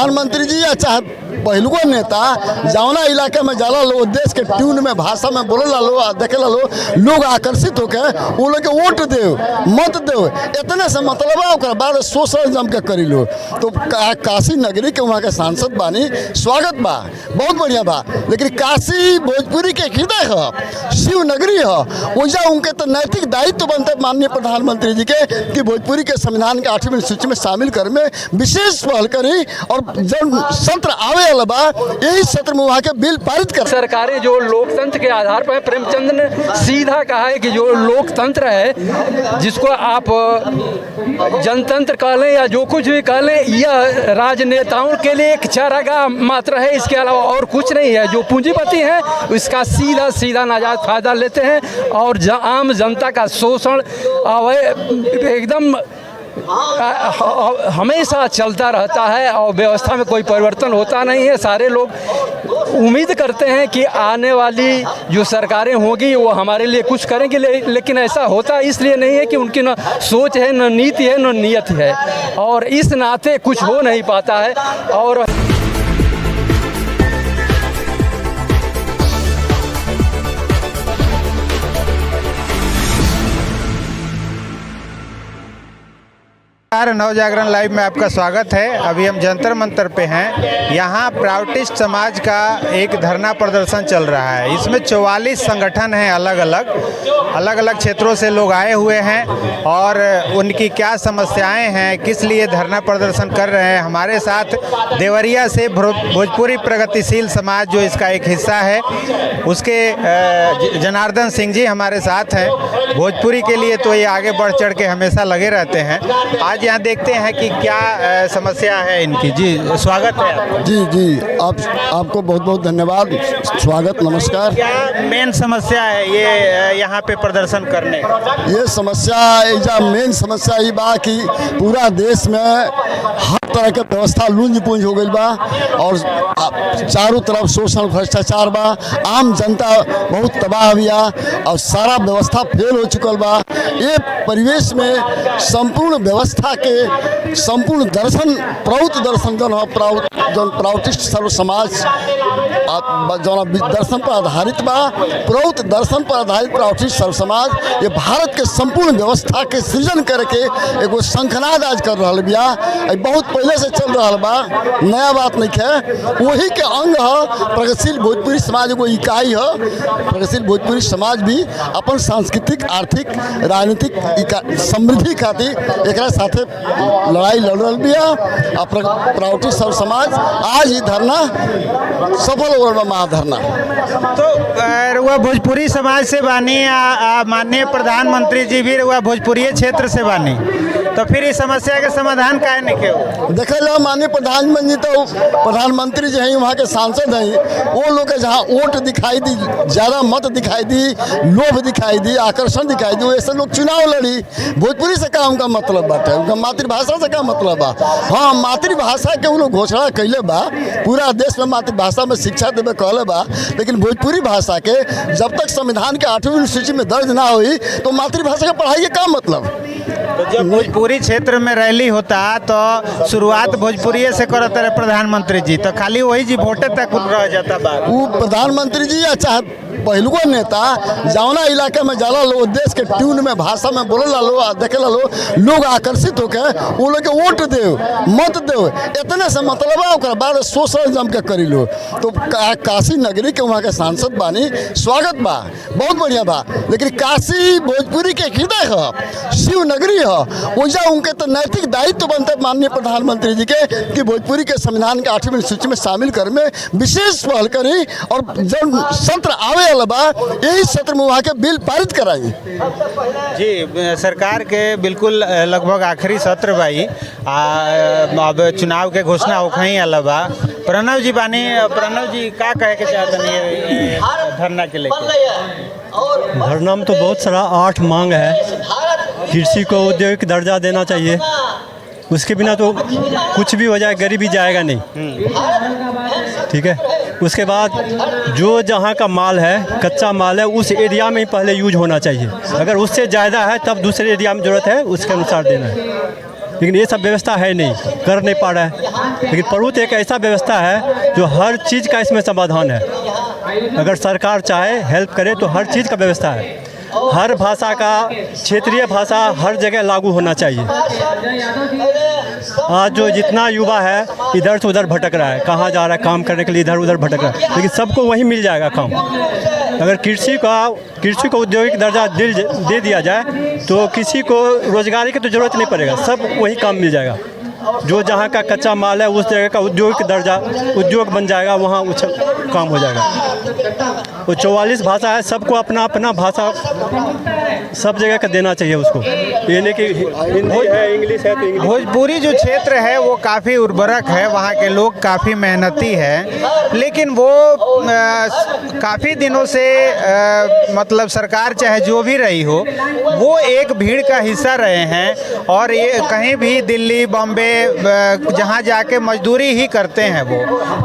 प्रधानमंत्री जी या चाहे पहलुको नेता जौना इलाके में जाला लो देश के ट्यून में भाषा में बोले लो देखे लो लोग आकर्षित होकर वो लोग के वोट दे मत दो इतने से मतलब है बाद सोशल जम के करी लो। तो काशी नगरी के वहाँ के सांसद बानी स्वागत बा बहुत बढ़िया बा, लेकिन काशी भोजपुरी के हृदय है, शिव नगरी है, वजह उनके तो नैतिक दायित्व बनते माननीय प्रधानमंत्री जी के कि भोजपुरी के संविधान के 8वीं सूची में शामिल कर में विशेष पहल करी और जब सत्र आवे वाला बा यही सत्र में वहाँ के बिल पारित कर। सरकारें जो लोकतंत्र के आधार पर, प्रेमचंद ने सीधा कहा है कि जो लोकतंत्र है जिसको आप जनतंत्र कह लें या जो कुछ भी कह लें, यह राजनेताओं के लिए एक चारागाह मात्र है, इसके अलावा और कुछ नहीं है। जो पूंजीपति हैं इसका सीधा सीधा नाजायज फायदा लेते हैं और आम जनता का शोषण एकदम हमेशा चलता रहता है और व्यवस्था में कोई परिवर्तन होता नहीं है। सारे लोग उम्मीद करते हैं कि आने वाली जो सरकारें होगी वो हमारे लिए कुछ करेंगी, लेकिन ऐसा होता इसलिए नहीं है कि उनकी न सोच है, न नीति है, न नियत है, और इस नाते कुछ हो नहीं पाता है। और नवजागरण लाइव में आपका स्वागत है। अभी हम जंतर मंतर पे हैं। यहाँ प्राउटिस्ट समाज का एक धरना प्रदर्शन चल रहा है। इसमें 44 संगठन हैं, अलग अलग क्षेत्रों से लोग आए हुए हैं और उनकी क्या समस्याएं हैं, किस लिए धरना प्रदर्शन कर रहे हैं। हमारे साथ देवरिया से भोजपुरी प्रगतिशील समाज जो इसका एक हिस्सा है उसके जनार्दन सिंह जी हमारे साथ हैं। भोजपुरी के लिए तो ये आगे बढ़ चढ़ के हमेशा लगे रहते हैं। आज यहाँ देखते हैं कि क्या समस्या है इनकी। जी स्वागत है आपका। जी आपको बहुत बहुत धन्यवाद, स्वागत, नमस्कार। क्या मेन समस्या है ये यहाँ पे प्रदर्शन करने? ये समस्या मेन समस्या ही बा कि पूरा देश में हर तरह के व्यवस्था लूंज पूंज हो गई बा और चारों तरफ शोषण भ्रष्टाचार बा, आम जनता बहुत तबाह बिया और सारा व्यवस्था फेल हो चुकल बा। ये परिवेश में संपूर्ण व्यवस्था के संपूर्ण दर्शन प्रौत दर्शन जौन प्राउटिस्ट सर्व समाज जौन दर्शन पर आधारित बा, प्रौत दर्शन पर आधारित प्राउटिस्ट सर्व समाज ये भारत के संपूर्ण व्यवस्था के सृजन करके एगो शंखनाद आज कर रहा बिया। बहुत पहले से चल रहा बा, नया बात नहीं है। वही के अंग है प्रगतिशील भोजपुरी समाज, एगो इकाई है। प्रगतिशील भोजपुरी समाज भी अपन सांस्कृतिक, आर्थिक, राजनीतिक समृद्धि खातिर एक साथे लड़ाई लड़ रहा बिया। प्राउटिस्ट सर्व समाज आज ही धरना सफल हो रहा, महाधरना। तो रुआ भोजपुरी समाज से बानी, माननीय प्रधानमंत्री जी भी रुआ भोजपुरी क्षेत्र से बानी, तो फिर इस समस्या के समाधान काहे नहीं के? देखे लो माननीय प्रधानमंत्री जी हैं, वहाँ के सांसद हैं, वो लोग के जहाँ वोट दिखाई दी, ज़्यादा मत दिखाई दी, लोभ दिखाई दी, आकर्षण दिखाई दी, ऐसे लोग चुनाव लड़ी। भोजपुरी से क्या उनका मतलब बात है? उनका मातृभाषा से क्या मतलब बा? हाँ, मातृभाषा के वो लोग घोषणा कैले बा, पूरा देश में मातृभाषा में शिक्षा देवे कहले बा, लेकिन भोजपुरी भाषा के जब तक संविधान के 8वीं सूची में दर्ज ना हुई तो मातृभाषा का पढ़ाई का मतलब। तो जब भोजपुरी क्षेत्र में रैली होता तो शुरुआत भोजपुरी से करते रहे प्रधानमंत्री जी, तो खाली वही जी वोटे तक रह जाता बात। वो प्रधानमंत्री जी या चाहे पहलुको नेता जौना इलाके में जाला लो देश के ट्यून में भाषा में बोले लो देखे लो लोग आकर्षित होकर वो लोग के वोट दो मत दो इतने से मतलब है बाद सोशल जम के करी लो। तो काशी नगरी के वहाँ के सांसद बानी स्वागत बा बहुत बढ़िया बा, लेकिन काशी भोजपुरी के हृदय है, शिव नगरी है, वजह उनके तो नैतिक दायित्व बनते माननीय प्रधानमंत्री जी के कि भोजपुरी के संविधान के 8वीं सूची में शामिल कर में विशेष पहल करी और जब सत्र आवे वाला बा यही सत्र में वहाँ के बिल पारित कराई। जी सरकार के बिल्कुल लगभग आखिरी सत्र भाई अब चुनाव के घोषणा होखई वाला बा। प्रणव जी बानी, प्रणव जी क्या कहे के चाहते हैं धरना के लेके? धरना में तो बहुत सारा 8 मांग है। कृषि को औद्योगिक दर्जा देना चाहिए, उसके बिना तो कुछ भी हो जाए गरीबी जाएगा नहीं, ठीक है। उसके बाद जो जहाँ का माल है, कच्चा माल है, उस एरिया में ही पहले यूज होना चाहिए। अगर उससे ज़्यादा है तब दूसरे एरिया में ज़रूरत है उसके अनुसार देना है। लेकिन ये सब व्यवस्था है नहीं, कर नहीं पा रहा है। लेकिन प्रभुत्व एक ऐसा व्यवस्था है जो हर चीज़ का इसमें समाधान है। अगर सरकार चाहे हेल्प करे तो हर चीज़ का व्यवस्था है। हर भाषा का, क्षेत्रीय भाषा हर जगह लागू होना चाहिए। आज जो जितना युवा है इधर से उधर भटक रहा है, कहाँ जा रहा है काम करने के लिए, इधर उधर भटक रहा है, लेकिन सबको वहीं मिल जाएगा काम। अगर कृषि को औद्योगिक दर्जा दे दिया जाए तो किसी को रोजगारी की तो ज़रूरत नहीं पड़ेगा, सब वहीं काम मिल जाएगा। जो जहाँ का कच्चा माल है उस जगह का औद्योगिक दर्जा, उद्योग बन जाएगा, वहाँ काम हो जाएगा। वो 44 भाषा है, सबको अपना अपना भाषा सब जगह का देना चाहिए उसको। ये नहीं कि हिंदी है, इंग्लिश है तो इंग्लिश। भोजपुरी जो क्षेत्र है वो काफ़ी उर्वरक है, वहाँ के लोग काफ़ी मेहनती हैं, लेकिन वो काफ़ी दिनों से मतलब सरकार चाहे जो भी रही हो वो एक भीड़ का हिस्सा रहे हैं। और ये कहीं भी दिल्ली, बॉम्बे, जहाँ जाके मजदूरी ही करते हैं वो।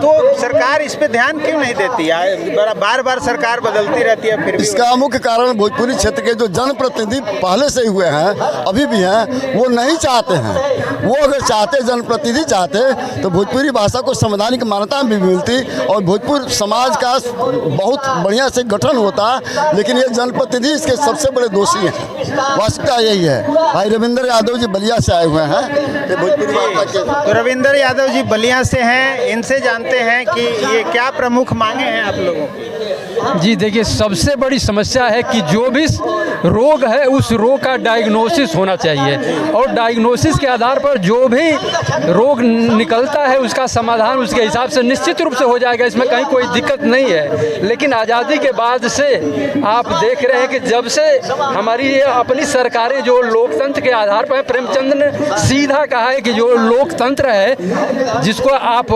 तो सरकार इस पे ध्यान क्यों नहीं देती है? बार बार सरकार बदलती रहती है, फिर भी इसका मुख्य कारण भोजपुरी क्षेत्र के जो जनप्रतिनिधि पहले से हुए हैं, अभी भी हैं, वो नहीं चाहते हैं। वो अगर चाहते, जनप्रतिनिधि चाहते तो भोजपुरी भाषा को संवैधानिक मान्यता भी मिलती और भोजपुर समाज का बहुत बढ़िया से गठन होता। लेकिन ये जनप्रतिनिधि इसके सबसे बड़े दोषी हैं। वास्तविकता यही है। भाई रविंद्र यादव जी बलिया से आए हुए हैं, भोजपुरी भाषा के। तो रविंद्र यादव जी बलिया से हैं, इनसे जानते हैं कि ये क्या प्रमुख मांगे हैं आप लोगों की। जी देखिए, सबसे बड़ी समस्या है कि जो भी रोग है उस रोग का डायग्नोसिस होना चाहिए और डायग्नोसिस के आधार पर जो भी रोग निकलता है उसका समाधान उसके हिसाब से निश्चित रूप से हो जाएगा। इसमें कहीं कोई दिक्कत नहीं है। लेकिन आज़ादी के बाद से आप देख रहे हैं कि जब से हमारी ये अपनी सरकारें जो लोकतंत्र के आधार पर, प्रेमचंद ने सीधा कहा है कि जो लोकतंत्र है जिसको आप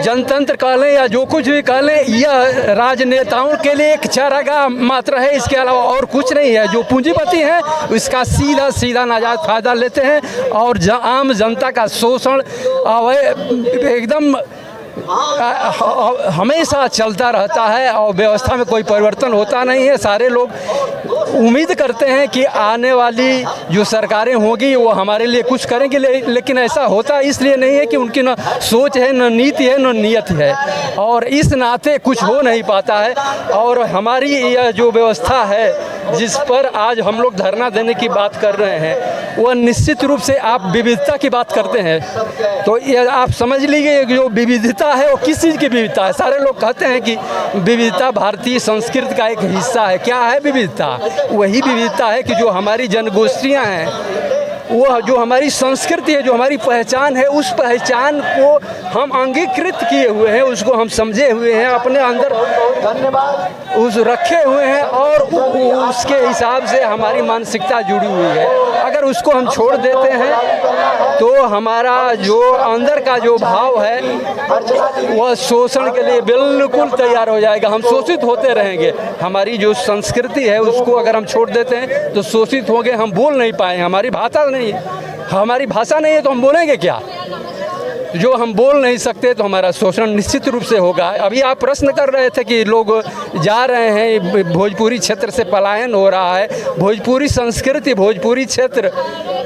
जनतंत्र कह लें या जो कुछ भी कह लें, यह राजनेताओं के लिए एक चारागाह मात्र है, इसके अलावा और कुछ नहीं है। जो पूंजीपति हैं इसका सीधा सीधा नाजायज फायदा लेते हैं और आम जनता का शोषण एकदम हमेशा चलता रहता है और व्यवस्था में कोई परिवर्तन होता नहीं है। सारे लोग उम्मीद करते हैं कि आने वाली जो सरकारें होंगी वो हमारे लिए कुछ करेंगी, लेकिन ऐसा होता इसलिए नहीं है कि उनकी न सोच है, न नीति है, न नियत है और इस नाते कुछ हो नहीं पाता है। और हमारी यह जो व्यवस्था है जिस पर आज हम लोग धरना देने की बात कर रहे हैं वह निश्चित रूप से आप विविधता की बात करते हैं तो ये आप समझ लीजिए जो विविधता है वो किस चीज़ की विविधता है। सारे लोग कहते हैं कि विविधता भारतीय संस्कृति का एक हिस्सा है। क्या है विविधता? वही विविधता है कि जो हमारी जनगोष्ठियाँ हैं, वो जो हमारी संस्कृति है, जो हमारी पहचान है, उस पहचान को हम अंगीकृत किए हुए हैं, उसको हम समझे हुए हैं, अपने अंदर उस रखे हुए हैं और उसके हिसाब से हमारी मानसिकता जुड़ी हुई है। अगर उसको हम छोड़ देते हैं तो हमारा जो अंदर का जो भाव है वह शोषण के लिए बिल्कुल तैयार हो जाएगा। हम शोषित होते रहेंगे। हमारी जो संस्कृति है उसको अगर हम छोड़ देते हैं तो शोषित होंगे, हम बोल नहीं पाएंगे। हमारी भाषा नहीं है तो हम बोलेंगे क्या? जो हम बोल नहीं सकते तो हमारा शोषण निश्चित रूप से होगा। अभी आप प्रश्न कर रहे थे कि लोग जा रहे हैं, भोजपुरी क्षेत्र से पलायन हो रहा है। भोजपुरी संस्कृति, भोजपुरी क्षेत्र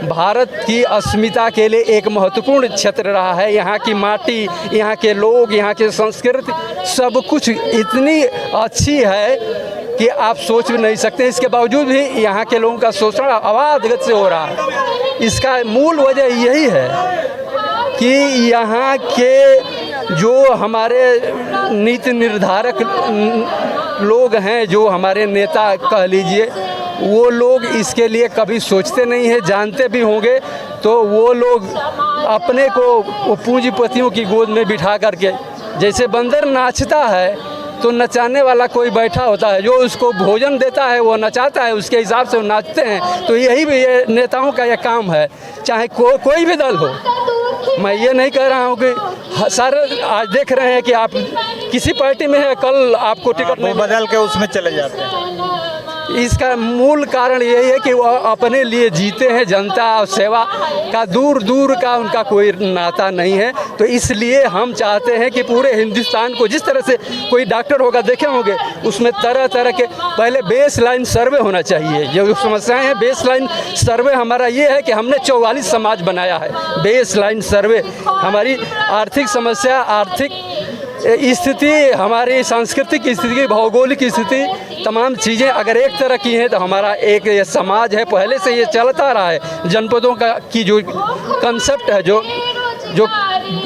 भारत की अस्मिता के लिए एक महत्वपूर्ण क्षेत्र रहा है। यहाँ की माटी, यहाँ के लोग, यहाँ की संस्कृति सब कुछ इतनी अच्छी है कि आप सोच भी नहीं सकते। इसके बावजूद भी यहाँ के लोगों का शोषण अबाध गति से हो रहा है। इसका मूल वजह यही है कि यहाँ के जो हमारे नीति निर्धारक लोग हैं, जो हमारे नेता कह लीजिए, वो लोग इसके लिए कभी सोचते नहीं हैं। जानते भी होंगे तो वो लोग अपने को पूंजीपतियों की गोद में बिठा करके, जैसे बंदर नाचता है तो नचाने वाला कोई बैठा होता है, जो उसको भोजन देता है वो नचाता है, उसके हिसाब से वो नाचते हैं। तो यही भी ये नेताओं का यह काम है, चाहे कोई भी दल हो। मैं ये नहीं कह रहा हूँ कि सारे आज देख रहे हैं कि आप किसी पार्टी में हैं, कल आपको टिकट नहीं बदल के उसमें चले जाते हैं। इसका मूल कारण यही है कि वह अपने लिए जीते हैं, जनता और सेवा का दूर दूर का उनका कोई नाता नहीं है। तो इसलिए हम चाहते हैं कि पूरे हिंदुस्तान को, जिस तरह से कोई डॉक्टर होगा देखे होंगे, उसमें तरह तरह के पहले बेस लाइन सर्वे होना चाहिए। जो समस्याएं हैं बेस लाइन सर्वे हमारा ये है कि हमने 44 समाज बनाया है। बेस लाइन सर्वे हमारी आर्थिक समस्या, आर्थिक स्थिति, हमारी सांस्कृतिक स्थिति, भौगोलिक स्थिति, तमाम चीज़ें अगर एक तरह की हैं तो हमारा एक ये समाज है, पहले से ये चलता रहा है। जनपदों का की जो कंसेप्ट है, जो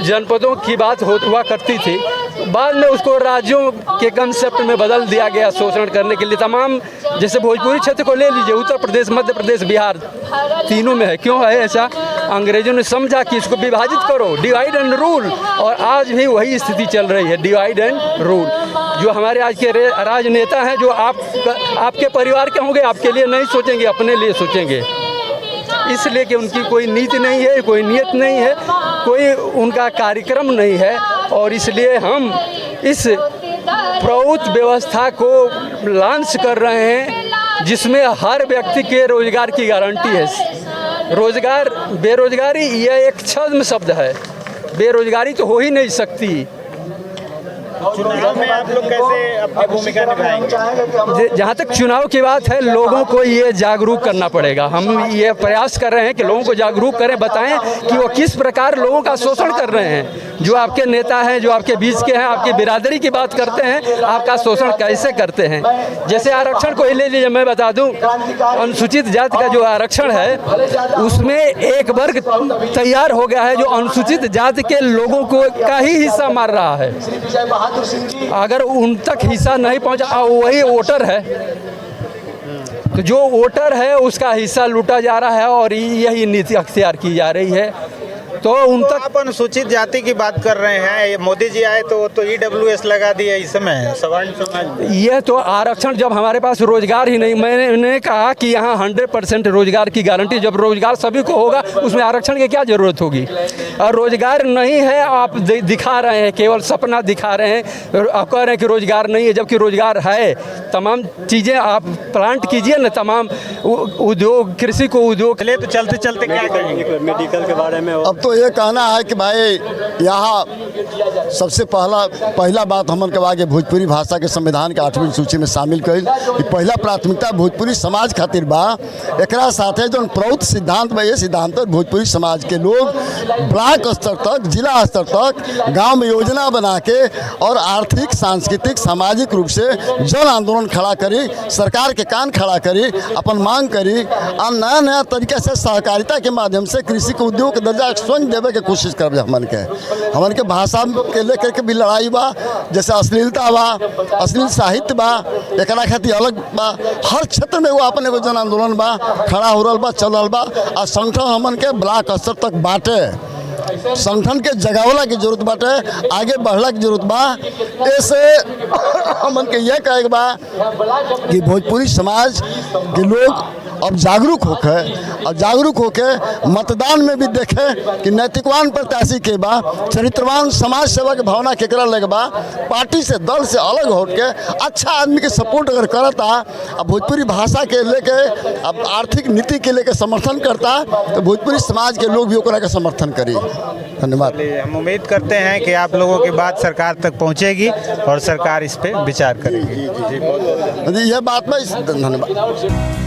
जनपदों की बात हुआ करती थी, बाद में उसको राज्यों के कंसेप्ट में बदल दिया गया शोषण करने के लिए। तमाम जैसे भोजपुरी क्षेत्र को ले लीजिए, उत्तर प्रदेश, मध्य प्रदेश, बिहार, तीनों में है। क्यों है ऐसा? अंग्रेजों ने समझा कि इसको विभाजित करो, डिवाइड एंड रूल, और आज भी वही स्थिति चल रही है, डिवाइड एंड रूल। जो हमारे आज के राजनेता हैं, जो आपके परिवार के होंगे, आपके लिए नहीं सोचेंगे, अपने लिए सोचेंगे, इसलिए कि उनकी कोई नीति नहीं है, कोई नियत नहीं है, कोई उनका कार्यक्रम नहीं है। और इसलिए हम इस प्रौत व्यवस्था को लॉन्च कर रहे हैं, जिसमें हर व्यक्ति के रोजगार की गारंटी है। रोजगार, बेरोजगारी यह एक छद्म शब्द है, बेरोजगारी तो हो ही नहीं सकती। चुनाव में आप लोग कैसे अपनी भूमिका निभाएंगे? जहाँ तक चुनाव की बात है, लोगों को ये जागरूक करना पड़ेगा। हम ये प्रयास कर रहे हैं कि लोगों को जागरूक करें, बताएं कि वो किस प्रकार लोगों का शोषण कर रहे हैं। जो आपके नेता हैं, जो आपके बीच के हैं, आपकी बिरादरी की बात करते हैं, आपका शोषण कैसे करते हैं। जैसे आरक्षण को ही ले लीजिए, मैं बता दूं, अनुसूचित जाति का जो आरक्षण है, उसमें एक वर्ग तैयार हो गया है जो अनुसूचित जाति के लोगों को का ही हिस्सा मार रहा है। अगर उन तक हिस्सा नहीं पहुंचा, वही वोटर है, तो जो वोटर है उसका हिस्सा लूटा जा रहा है, और यही नीति अख्तियार की जा रही है। तो उन तक आप अनुसूचित जाति की बात कर रहे हैं, मोदी जी आए तो EWS लगा दिया इस समय सवर्ण समाज। यह तो आरक्षण, जब हमारे पास रोजगार ही नहीं, मैंने कहा कि यहाँ 100% रोजगार की गारंटी, जब रोजगार सभी को होगा उसमें आरक्षण की क्या ज़रूरत होगी। और रोजगार नहीं है, आप दिखा रहे हैं, केवल सपना दिखा रहे हैं, आप कह रहे हैं कि रोजगार नहीं है, जबकि रोजगार है। तमाम चीज़ें आप प्लांट कीजिए ना, तमाम उद्योग, कृषि को उद्योग। चलिए तो चलते चलते क्या कहेंगे मेडिकल के बारे में? अब तो ये कहना है कि भाई यहाँ सबसे पहला बात हमन के आगे भोजपुरी भाषा के संविधान के 8वीं सूची में शामिल कइल कि पहला प्राथमिकता भोजपुरी समाज खातिर बा। एकरा साथे जो प्रौत सिद्धांत बा, ये सिद्धांत भोजपुरी समाज के लोग ब्लॉक स्तर तक, जिला स्तर तक गांव में योजना बना के और आर्थिक, सांस्कृतिक, सामाजिक रूप से जन आंदोलन खड़ा करी, सरकार के कान खड़ा करी, अपन मांग करी, और नया नया तरीके से सहकारिता के माध्यम से कृषि के उद्योग के दर्जा स्वयं देवे के कोशिश कर। हमन के भाषा के लेकर के भी लड़ाई बा, जैसे अश्लीलता बा, अश्लील साहित्य बा, एकरा खातिर अलग बा। हर क्षेत्र में वो अपने को जन आंदोलन बा, खड़ा हो रहा बा, चल रहा बा। और संगठन हमन के ब्लॉक स्तर तक बाटे, संगठन के जगावला की जरूरत बाटे, आगे बढ़ला की जरूरत बा। ऐसे हमन के यह कहे बा कि भोजपुरी समाज के लोग अब जागरूक होके मतदान में भी देखे कि नैतिकवान प्रत्याशी के बा, चरित्रवान समाज सेवा के भावना केकरा लगे बा। पार्टी से, दल से अलग होकर के अच्छा आदमी के सपोर्ट अगर करता, अब भोजपुरी भाषा के लेके, अब आर्थिक नीति के लेके समर्थन करता, तो भोजपुरी समाज के लोग भी ओकरा के समर्थन करी। धन्यवाद। हम उम्मीद करते हैं कि आप लोगों की बात सरकार तक पहुंचेगी और सरकार इस पे विचार करेगी। यह बात में धन्यवाद।